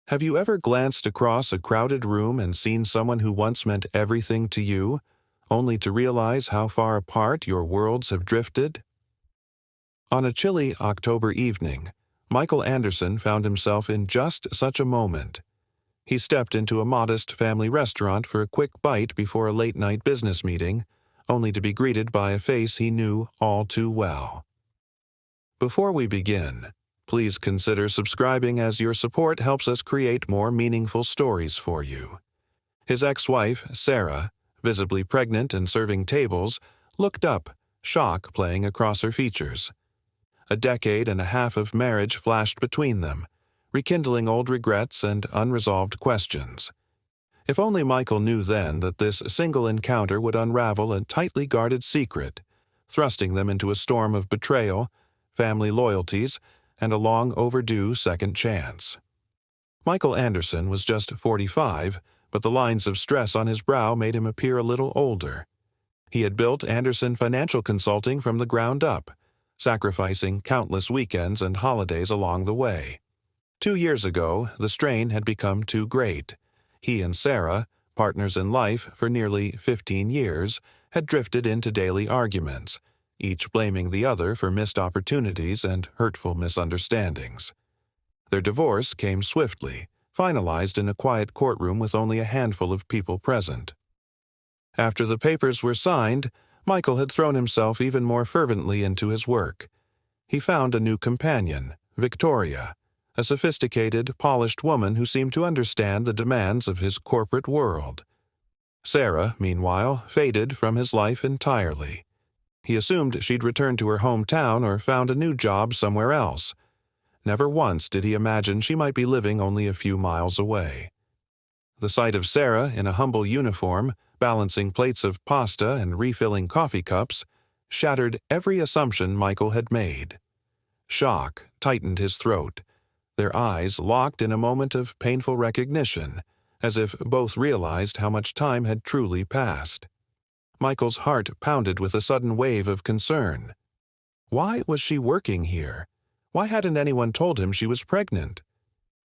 Have you ever glanced across a crowded room and seen someone who once meant everything to you, only to realize how far apart your worlds have drifted? On a chilly October evening, Michael Anderson found himself in just such a moment. He stepped into a modest family restaurant for a quick bite before a late-night business meeting, only to be greeted by a face he knew all too well. Before we begin, please consider subscribing, as your support helps us create more meaningful stories for you. His ex-wife, Sarah, visibly pregnant and serving tables, looked up, shock playing across her features. A decade and a half of marriage flashed between them, rekindling old regrets and unresolved questions. If only Michael knew then that this single encounter would unravel a tightly guarded secret, thrusting them into a storm of betrayal, family loyalties, and a long-overdue second chance. Michael Anderson was just 45, but the lines of stress on his brow made him appear a little older. He had built Anderson Financial Consulting from the ground up, sacrificing countless weekends and holidays along the way. 2 years ago, the strain had become too great. He and Sarah, partners in life for nearly 15 years, had drifted into daily arguments, each blaming the other for missed opportunities and hurtful misunderstandings. Their divorce came swiftly, finalized in a quiet courtroom with only a handful of people present. After the papers were signed, Michael had thrown himself even more fervently into his work. He found a new companion, Victoria, a sophisticated, polished woman who seemed to understand the demands of his corporate world. Sarah, meanwhile, faded from his life entirely. He assumed she'd returned to her hometown or found a new job somewhere else. Never once did he imagine she might be living only a few miles away. The sight of Sarah in a humble uniform, balancing plates of pasta and refilling coffee cups, shattered every assumption Michael had made. Shock tightened his throat. Their eyes locked in a moment of painful recognition, as if both realized how much time had truly passed. Michael's heart pounded with a sudden wave of concern. Why was she working here? Why hadn't anyone told him she was pregnant?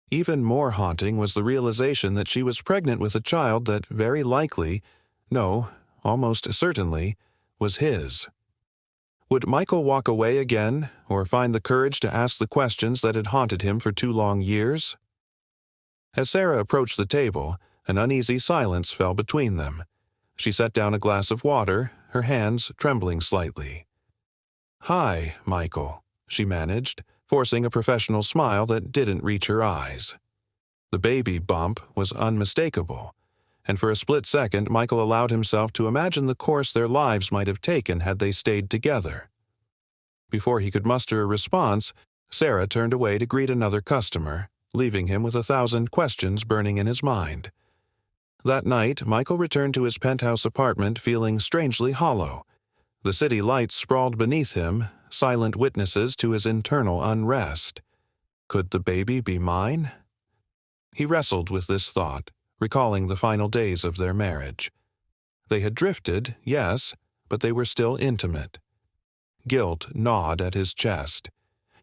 Even more haunting was the realization that she was pregnant with a child that very likely, no, almost certainly, was his. Would Michael walk away again, or find the courage to ask the questions that had haunted him for 2 long years? As Sarah approached the table, an uneasy silence fell between them. She set down a glass of water, her hands trembling slightly. "Hi, Michael," she managed, forcing a professional smile that didn't reach her eyes. The baby bump was unmistakable, and for a split second Michael allowed himself to imagine the course their lives might have taken had they stayed together. Before he could muster a response, Sarah turned away to greet another customer, leaving him with 1,000 questions burning in his mind. That night, Michael returned to his penthouse apartment feeling strangely hollow. The city lights sprawled beneath him, silent witnesses to his internal unrest. Could the baby be mine? He wrestled with this thought, recalling the final days of their marriage. They had drifted, yes, but they were still intimate. Guilt gnawed at his chest.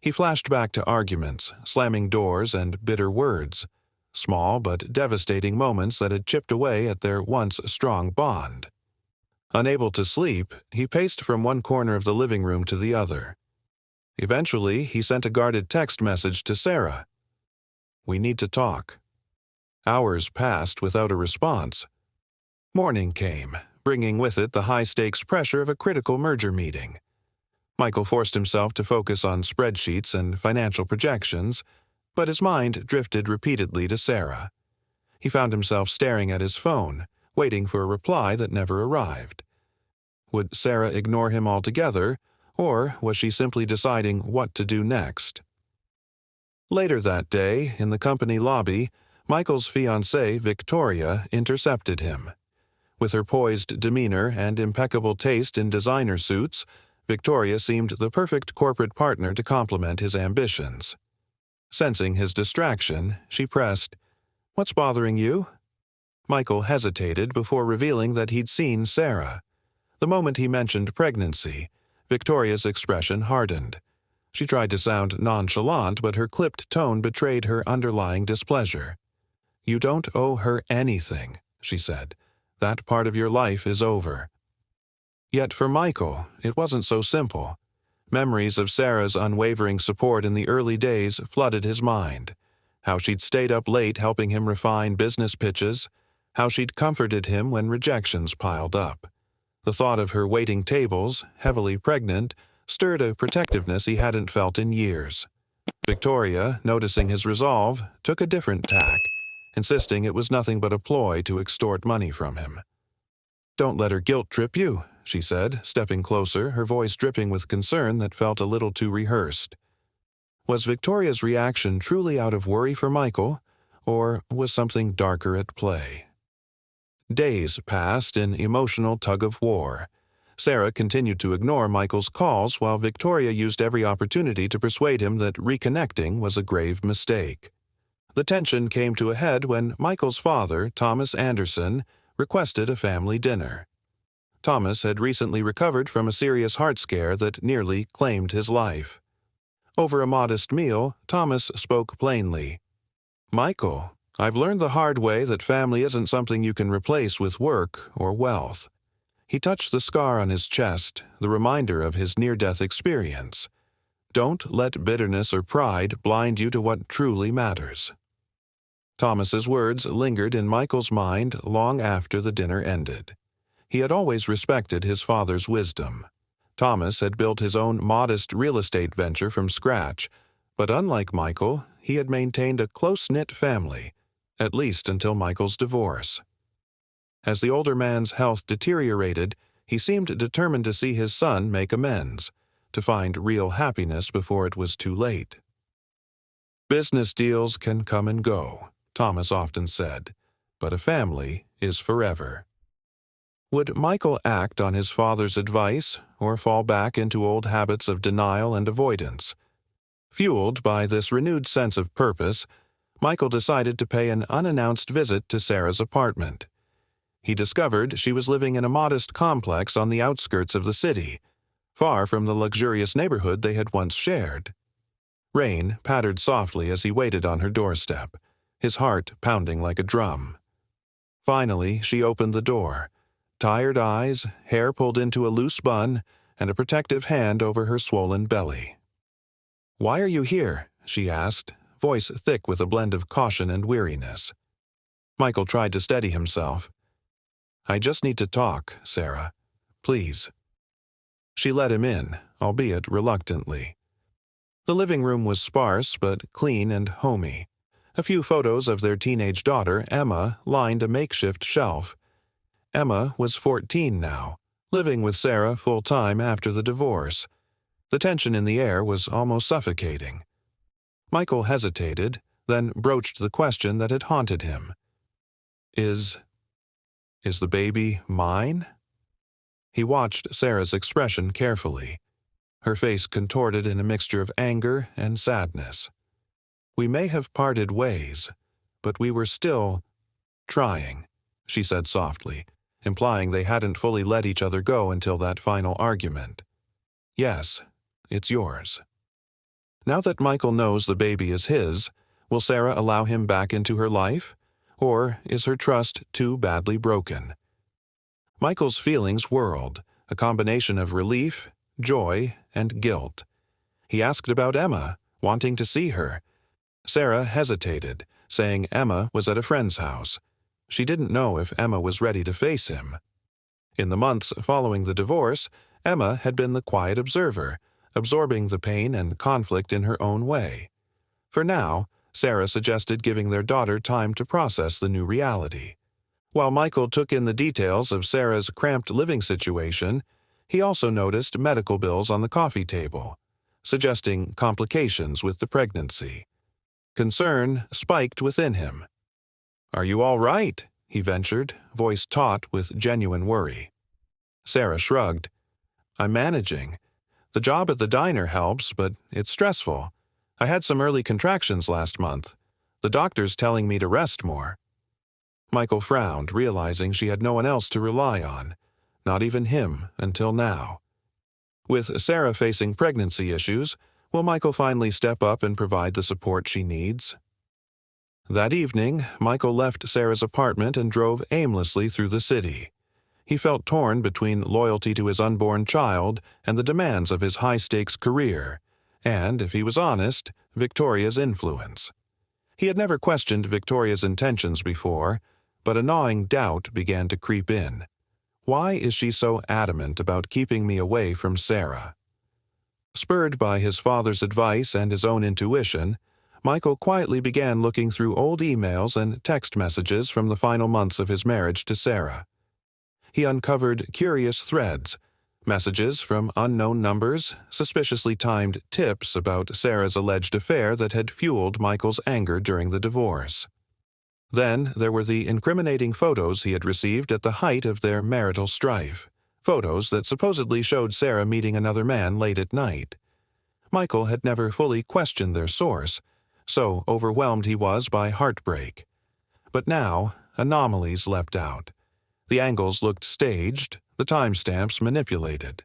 He flashed back to arguments, slamming doors, and bitter words. Small but devastating moments that had chipped away at their once strong bond. Unable to sleep, he paced from one corner of the living room to the other. Eventually, he sent a guarded text message to Sarah. "We need to talk." Hours passed without a response. Morning came, bringing with it the high-stakes pressure of a critical merger meeting. Michael forced himself to focus on spreadsheets and financial projections, but his mind drifted repeatedly to Sarah. He found himself staring at his phone, waiting for a reply that never arrived. Would Sarah ignore him altogether, or was she simply deciding what to do next? Later that day, in the company lobby, Michael's fiancée, Victoria, intercepted him. With her poised demeanor and impeccable taste in designer suits, Victoria seemed the perfect corporate partner to complement his ambitions. Sensing his distraction, she pressed, "What's bothering you?" Michael hesitated before revealing that he'd seen Sarah. The moment he mentioned pregnancy, Victoria's expression hardened. She tried to sound nonchalant, but her clipped tone betrayed her underlying displeasure. "You don't owe her anything," she said. "That part of your life is over." Yet for Michael, it wasn't so simple. Memories of Sarah's unwavering support in the early days flooded his mind. How she'd stayed up late helping him refine business pitches, how she'd comforted him when rejections piled up. The thought of her waiting tables, heavily pregnant, stirred a protectiveness he hadn't felt in years. Victoria, noticing his resolve, took a different tack, insisting it was nothing but a ploy to extort money from him. "Don't let her guilt trip you," she said, stepping closer, her voice dripping with concern that felt a little too rehearsed. Was Victoria's reaction truly out of worry for Michael, or was something darker at play? Days passed in emotional tug-of-war. Sarah continued to ignore Michael's calls while Victoria used every opportunity to persuade him that reconnecting was a grave mistake. The tension came to a head when Michael's father, Thomas Anderson, requested a family dinner. Thomas had recently recovered from a serious heart scare that nearly claimed his life. Over a modest meal, Thomas spoke plainly. "Michael, I've learned the hard way that family isn't something you can replace with work or wealth." He touched the scar on his chest, the reminder of his near-death experience. "Don't let bitterness or pride blind you to what truly matters." Thomas's words lingered in Michael's mind long after the dinner ended. He had always respected his father's wisdom. Thomas had built his own modest real estate venture from scratch, but unlike Michael, he had maintained a close-knit family, at least until Michael's divorce. As the older man's health deteriorated, he seemed determined to see his son make amends, to find real happiness before it was too late. "Business deals can come and go," Thomas often said, "but a family is forever." Would Michael act on his father's advice or fall back into old habits of denial and avoidance? Fueled by this renewed sense of purpose, Michael decided to pay an unannounced visit to Sarah's apartment. He discovered she was living in a modest complex on the outskirts of the city, far from the luxurious neighborhood they had once shared. Rain pattered softly as he waited on her doorstep, his heart pounding like a drum. Finally, she opened the door. Tired eyes, hair pulled into a loose bun, and a protective hand over her swollen belly. "Why are you here?" she asked, voice thick with a blend of caution and weariness. Michael tried to steady himself. "I just need to talk, Sarah. Please." She let him in, albeit reluctantly. The living room was sparse but clean and homey. A few photos of their teenage daughter, Emma, lined a makeshift shelf. Emma was 14 now, living with Sarah full-time after the divorce. The tension in the air was almost suffocating. Michael hesitated, then broached the question that had haunted him. Is the baby mine?" He watched Sarah's expression carefully. Her face contorted in a mixture of anger and sadness. "We may have parted ways, but we were still trying," she said softly, implying they hadn't fully let each other go until that final argument. "Yes, it's yours." Now that Michael knows the baby is his, will Sarah allow him back into her life? Or is her trust too badly broken? Michael's feelings whirled, a combination of relief, joy, and guilt. He asked about Emma, wanting to see her. Sarah hesitated, saying Emma was at a friend's house. She didn't know if Emma was ready to face him. In the months following the divorce, Emma had been the quiet observer, absorbing the pain and conflict in her own way. For now, Sarah suggested giving their daughter time to process the new reality. While Michael took in the details of Sarah's cramped living situation, he also noticed medical bills on the coffee table, suggesting complications with the pregnancy. Concern spiked within him. "Are you all right?" he ventured, voice taut with genuine worry. Sarah shrugged. "I'm managing. The job at the diner helps, but it's stressful. I had some early contractions last month. The doctor's telling me to rest more." Michael frowned, realizing she had no one else to rely on, not even him until now. With Sarah facing pregnancy issues, will Michael finally step up and provide the support she needs? That evening, Michael left Sarah's apartment and drove aimlessly through the city. He felt torn between loyalty to his unborn child and the demands of his high-stakes career, and, if he was honest, Victoria's influence. He had never questioned Victoria's intentions before, but a gnawing doubt began to creep in. Why is she so adamant about keeping me away from Sarah? Spurred by his father's advice and his own intuition, Michael quietly began looking through old emails and text messages from the final months of his marriage to Sarah. He uncovered curious threads, messages from unknown numbers, suspiciously timed tips about Sarah's alleged affair that had fueled Michael's anger during the divorce. Then there were the incriminating photos he had received at the height of their marital strife, photos that supposedly showed Sarah meeting another man late at night. Michael had never fully questioned their source, so overwhelmed he was by heartbreak. But now, anomalies leapt out. The angles looked staged, the timestamps manipulated.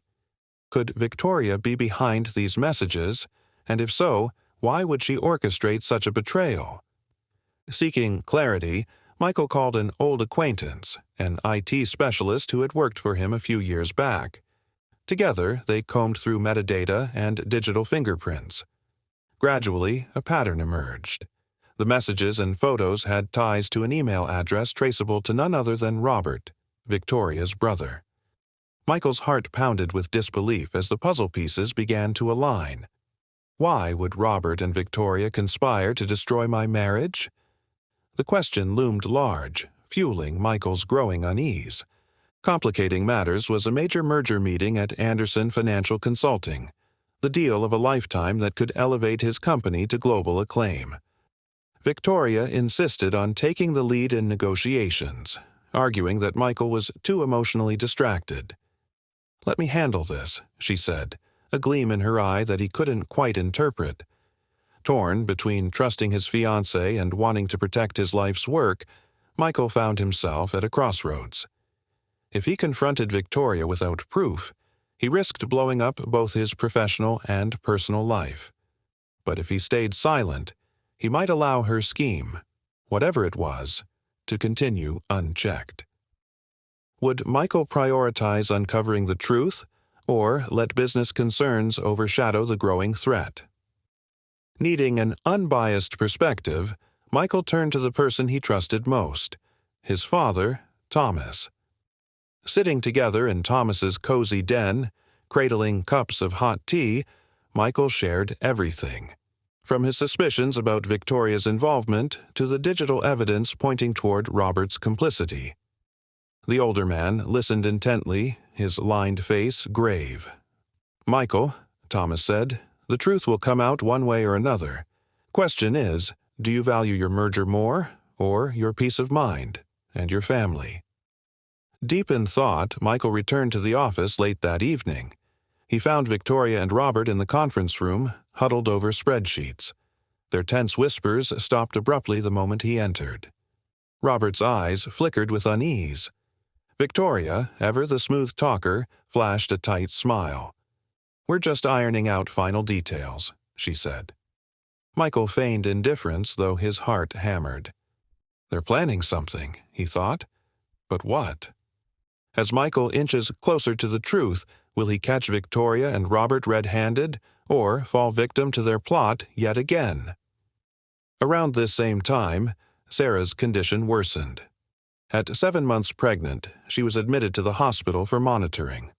Could Victoria be behind these messages, and if so, why would she orchestrate such a betrayal? Seeking clarity, Michael called an old acquaintance, an IT specialist who had worked for him a few years back. Together, they combed through metadata and digital fingerprints. Gradually, a pattern emerged. The messages and photos had ties to an email address traceable to none other than Robert, Victoria's brother. Michael's heart pounded with disbelief as the puzzle pieces began to align. Why would Robert and Victoria conspire to destroy my marriage? The question loomed large, fueling Michael's growing unease. Complicating matters was a major merger meeting at Anderson Financial Consulting, the deal of a lifetime that could elevate his company to global acclaim. Victoria insisted on taking the lead in negotiations, arguing that Michael was too emotionally distracted. "Let me handle this," she said, a gleam in her eye that he couldn't quite interpret. Torn between trusting his fiancé and wanting to protect his life's work, Michael found himself at a crossroads. If he confronted Victoria without proof, he risked blowing up both his professional and personal life. But if he stayed silent, he might allow her scheme, whatever it was, to continue unchecked. Would Michael prioritize uncovering the truth, or let business concerns overshadow the growing threat? Needing an unbiased perspective, Michael turned to the person he trusted most, his father, Thomas. Sitting together in Thomas's cozy den, cradling cups of hot tea, Michael shared everything. From his suspicions about Victoria's involvement to the digital evidence pointing toward Robert's complicity. The older man listened intently, his lined face grave. "Michael," Thomas said, "the truth will come out one way or another. Question is, do you value your merger more, or your peace of mind, and your family?" Deep in thought, Michael returned to the office late that evening. He found Victoria and Robert in the conference room, huddled over spreadsheets. Their tense whispers stopped abruptly the moment he entered. Robert's eyes flickered with unease. Victoria, ever the smooth talker, flashed a tight smile. "We're just ironing out final details," she said. Michael feigned indifference, though his heart hammered. They're planning something, he thought. But what? As Michael inches closer to the truth, will he catch Victoria and Robert red-handed, or fall victim to their plot yet again? Around this same time, Sarah's condition worsened. At 7 months pregnant, she was admitted to the hospital for monitoring.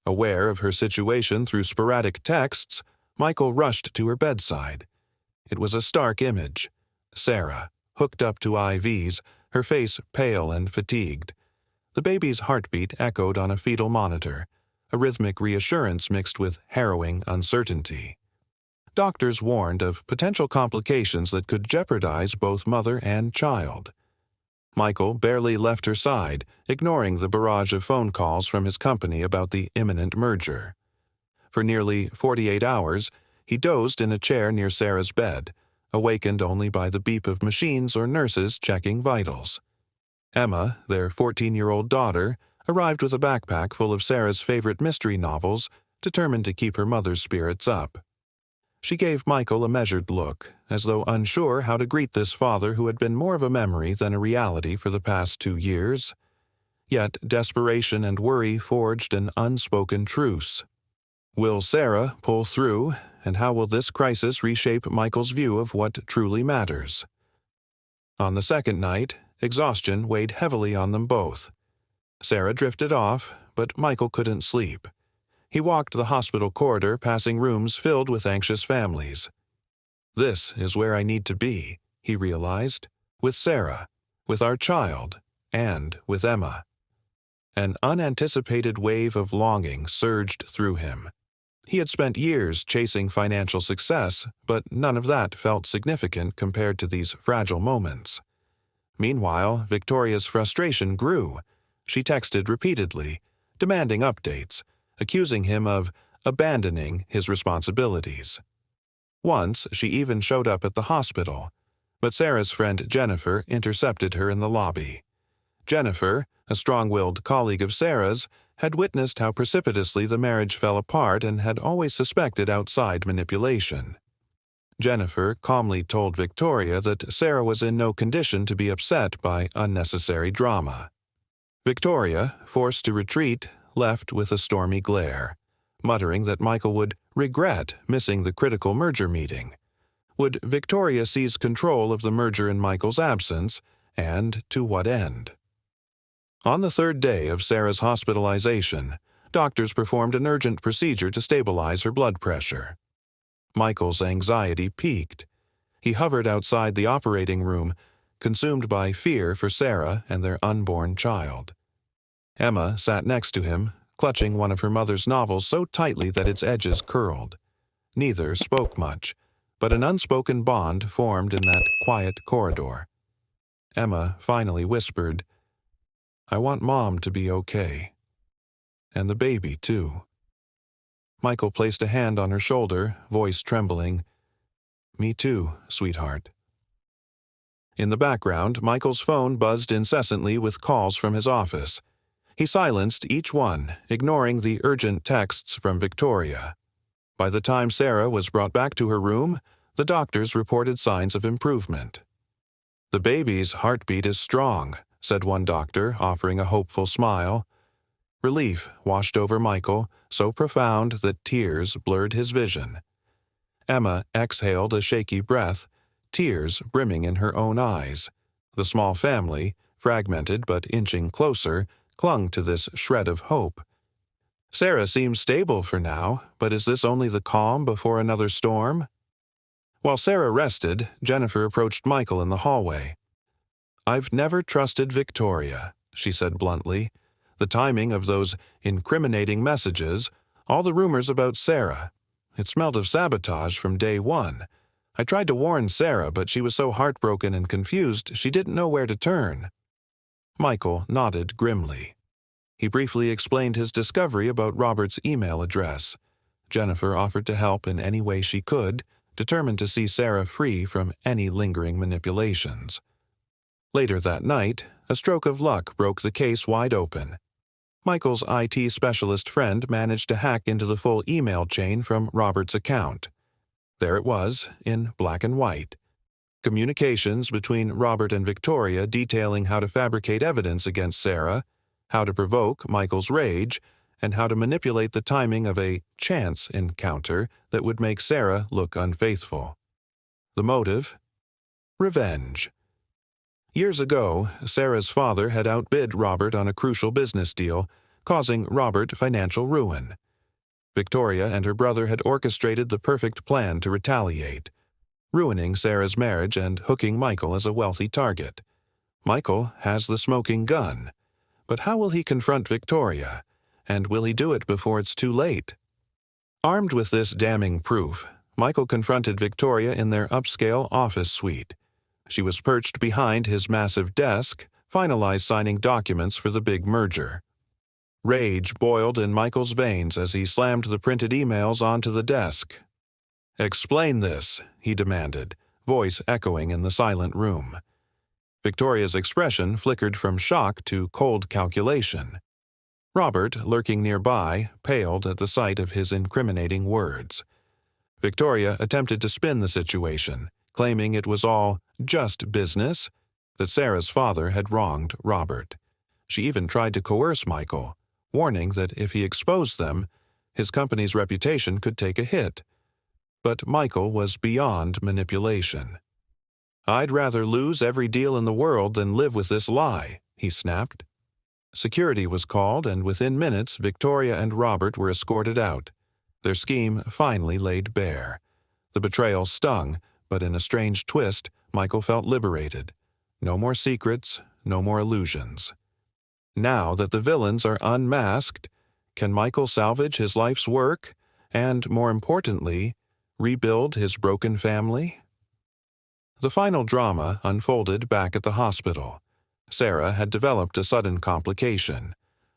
Aware of her situation through sporadic texts, Michael rushed to her bedside. It was a stark image. Sarah, hooked up to IVs, her face pale and fatigued. The baby's heartbeat echoed on a fetal monitor, a rhythmic reassurance mixed with harrowing uncertainty. Doctors warned of potential complications that could jeopardize both mother and child. Michael barely left her side, ignoring the barrage of phone calls from his company about the imminent merger. For nearly 48 hours, he dozed in a chair near Sarah's bed, awakened only by the beep of machines or nurses checking vitals. Emma, their 14-year-old daughter, arrived with a backpack full of Sarah's favorite mystery novels, determined to keep her mother's spirits up. She gave Michael a measured look, as though unsure how to greet this father who had been more of a memory than a reality for the past 2 years. Yet desperation and worry forged an unspoken truce. Will Sarah pull through, and how will this crisis reshape Michael's view of what truly matters? On the second night, exhaustion weighed heavily on them both. Sarah drifted off, but Michael couldn't sleep. He walked the hospital corridor, passing rooms filled with anxious families. This is where I need to be, he realized, with Sarah, with our child, and with Emma. An unanticipated wave of longing surged through him. He had spent years chasing financial success, but none of that felt significant compared to these fragile moments. Meanwhile, Victoria's frustration grew. She texted repeatedly, demanding updates, accusing him of abandoning his responsibilities. Once, she even showed up at the hospital, but Sarah's friend Jennifer intercepted her in the lobby. Jennifer, a strong-willed colleague of Sarah's, had witnessed how precipitously the marriage fell apart and had always suspected outside manipulation. Jennifer calmly told Victoria that Sarah was in no condition to be upset by unnecessary drama. Victoria, forced to retreat, left with a stormy glare, muttering that Michael would regret missing the critical merger meeting. Would Victoria seize control of the merger in Michael's absence, and to what end? On the third day of Sarah's hospitalization, doctors performed an urgent procedure to stabilize her blood pressure. Michael's anxiety peaked. He hovered outside the operating room, consumed by fear for Sarah and their unborn child. Emma sat next to him, clutching one of her mother's novels so tightly that its edges curled. Neither spoke much, but an unspoken bond formed in that quiet corridor. Emma finally whispered, "I want Mom to be okay. And the baby, too." Michael placed a hand on her shoulder, voice trembling. "Me too, sweetheart." In the background, Michael's phone buzzed incessantly with calls from his office. He silenced each one, ignoring the urgent texts from Victoria. By the time Sarah was brought back to her room, the doctors reported signs of improvement. "The baby's heartbeat is strong," said one doctor, offering a hopeful smile. Relief washed over Michael, so profound that tears blurred his vision. Emma exhaled a shaky breath, tears brimming in her own eyes. The small family, fragmented but inching closer, clung to this shred of hope. Sarah seems stable for now, but is this only the calm before another storm? While Sarah rested, Jennifer approached Michael in the hallway. "I've never trusted Victoria," she said bluntly. "The timing of those incriminating messages, all the rumors about Sarah. It smelled of sabotage from day one. I tried to warn Sarah, but she was so heartbroken and confused she didn't know where to turn." Michael nodded grimly. He briefly explained his discovery about Robert's email address. Jennifer offered to help in any way she could, determined to see Sarah free from any lingering manipulations. Later that night, a stroke of luck broke the case wide open. Michael's IT specialist friend managed to hack into the full email chain from Robert's account. There it was, in black and white. Communications between Robert and Victoria detailing how to fabricate evidence against Sarah, how to provoke Michael's rage, and how to manipulate the timing of a chance encounter that would make Sarah look unfaithful. The motive? Revenge. Years ago, Sarah's father had outbid Robert on a crucial business deal, causing Robert financial ruin. Victoria and her brother had orchestrated the perfect plan to retaliate, ruining Sarah's marriage and hooking Michael as a wealthy target. Michael has the smoking gun, but how will he confront Victoria, and will he do it before it's too late? Armed with this damning proof, Michael confronted Victoria in their upscale office suite. She was perched behind his massive desk, finalized signing documents for the big merger. Rage boiled in Michael's veins as he slammed the printed emails onto the desk. "Explain this," he demanded, voice echoing in the silent room. Victoria's expression flickered from shock to cold calculation. Robert, lurking nearby, paled at the sight of his incriminating words. Victoria attempted to spin the situation, claiming it was all just business, that Sarah's father had wronged Robert. She even tried to coerce Michael, warning that if he exposed them, his company's reputation could take a hit. But Michael was beyond manipulation. "I'd rather lose every deal in the world than live with this lie," he snapped. Security was called, and within minutes Victoria and Robert were escorted out. Their scheme finally laid bare. The betrayal stung, but in a strange twist, Michael felt liberated. No more secrets, no more illusions. Now that the villains are unmasked, can Michael salvage his life's work and, more importantly, rebuild his broken family? The final drama unfolded back at the hospital. Sarah had developed a sudden complication.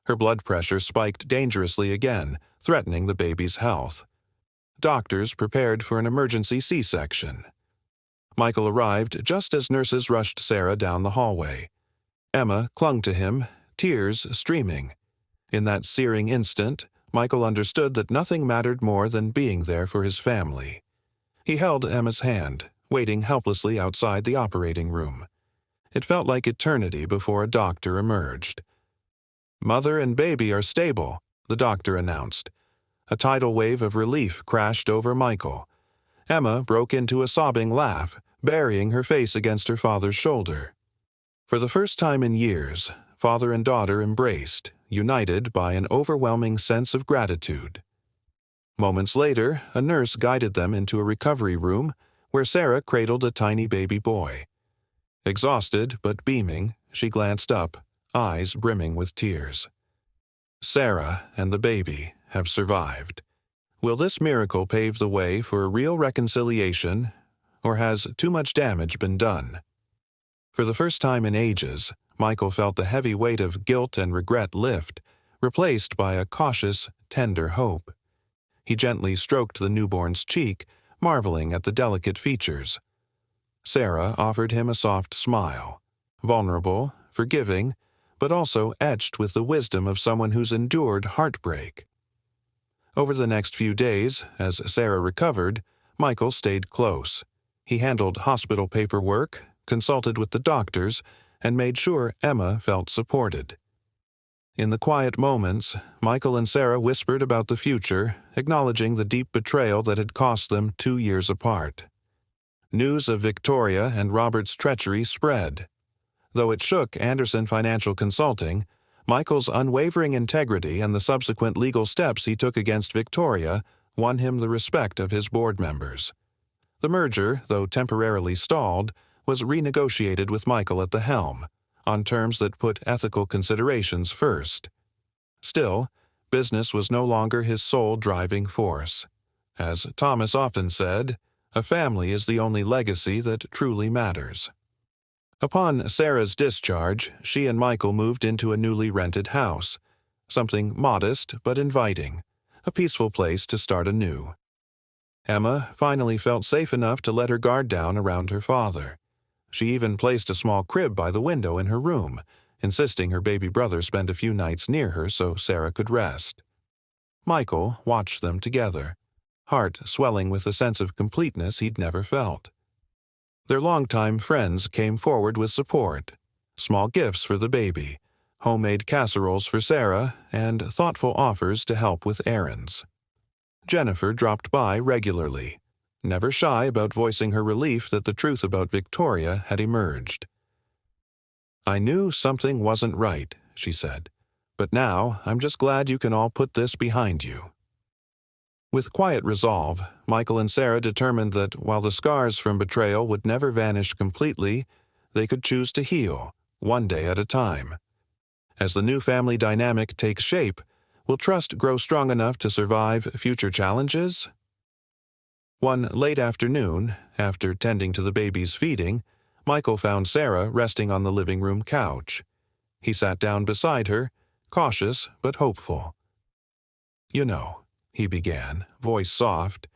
Her blood pressure spiked dangerously again, threatening the baby's health. Doctors prepared for an emergency C-section. Michael arrived just as nurses rushed Sarah down the hallway. Emma clung to him, tears streaming. In that searing instant, Michael understood that nothing mattered more than being there for his family. He held Emma's hand, waiting helplessly outside the operating room. It felt like eternity before a doctor emerged. "Mother and baby are stable," the doctor announced. A tidal wave of relief crashed over Michael. Emma broke into a sobbing laugh, burying her face against her father's shoulder. For the first time in years, father and daughter embraced, united by an overwhelming sense of gratitude. Moments later, a nurse guided them into a recovery room where Sarah cradled a tiny baby boy. Exhausted but beaming, she glanced up, eyes brimming with tears. Sarah and the baby have survived. Will this miracle pave the way for a real reconciliation, or has too much damage been done? For the first time in ages, Michael felt the heavy weight of guilt and regret lift, replaced by a cautious, tender hope. He gently stroked the newborn's cheek, marveling at the delicate features. Sarah offered him a soft smile, vulnerable, forgiving, but also etched with the wisdom of someone who's endured heartbreak. Over the next few days, as Sarah recovered, Michael stayed close. He handled hospital paperwork, consulted with the doctors, and made sure Emma felt supported. In the quiet moments, Michael and Sarah whispered about the future, acknowledging the deep betrayal that had cost them 2 years apart. News of Victoria and Robert's treachery spread. Though it shook Anderson Financial Consulting, Michael's unwavering integrity and the subsequent legal steps he took against Victoria won him the respect of his board members. The merger, though temporarily stalled, was renegotiated with Michael at the helm, on terms that put ethical considerations first. Still, business was no longer his sole driving force. As Thomas often said, a family is the only legacy that truly matters. Upon Sarah's discharge, she and Michael moved into a newly rented house, something modest but inviting, a peaceful place to start anew. Emma finally felt safe enough to let her guard down around her father. She even placed a small crib by the window in her room, insisting her baby brother spend a few nights near her so Sarah could rest. Michael watched them together, heart swelling with a sense of completeness he'd never felt. Their longtime friends came forward with support, small gifts for the baby, homemade casseroles for Sarah, and thoughtful offers to help with errands. Jennifer dropped by regularly, never shy about voicing her relief that the truth about Victoria had emerged. "I knew something wasn't right," she said, "but now I'm just glad you can all put this behind you." With quiet resolve, Michael and Sarah determined that while the scars from betrayal would never vanish completely, they could choose to heal, one day at a time. As the new family dynamic takes shape, will trust grow strong enough to survive future challenges? One late afternoon, after tending to the baby's feeding, Michael found Sarah resting on the living room couch. He sat down beside her, cautious but hopeful. "You know," he began, voice soft,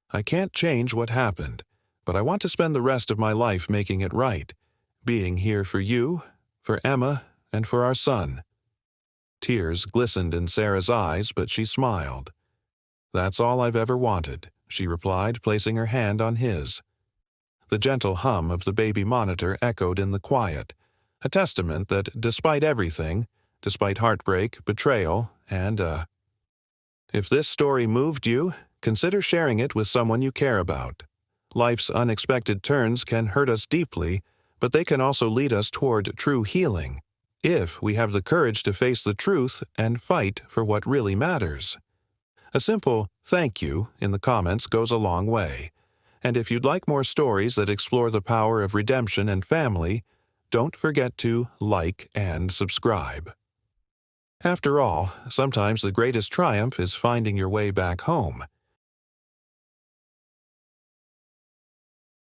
"I can't change what happened, but I want to spend the rest of my life making it right, being here for you, for Emma, and for our son." Tears glistened in Sarah's eyes, but she smiled. "That's all I've ever wanted," she replied, placing her hand on his. The gentle hum of the baby monitor echoed in the quiet, a testament that despite everything, despite heartbreak, betrayal, and, if this story moved you, consider sharing it with someone you care about. Life's unexpected turns can hurt us deeply, but they can also lead us toward true healing, if we have the courage to face the truth and fight for what really matters. A simple thank you in the comments goes a long way. And if you'd like more stories that explore the power of redemption and family, don't forget to like and subscribe. After all, sometimes the greatest triumph is finding your way back home,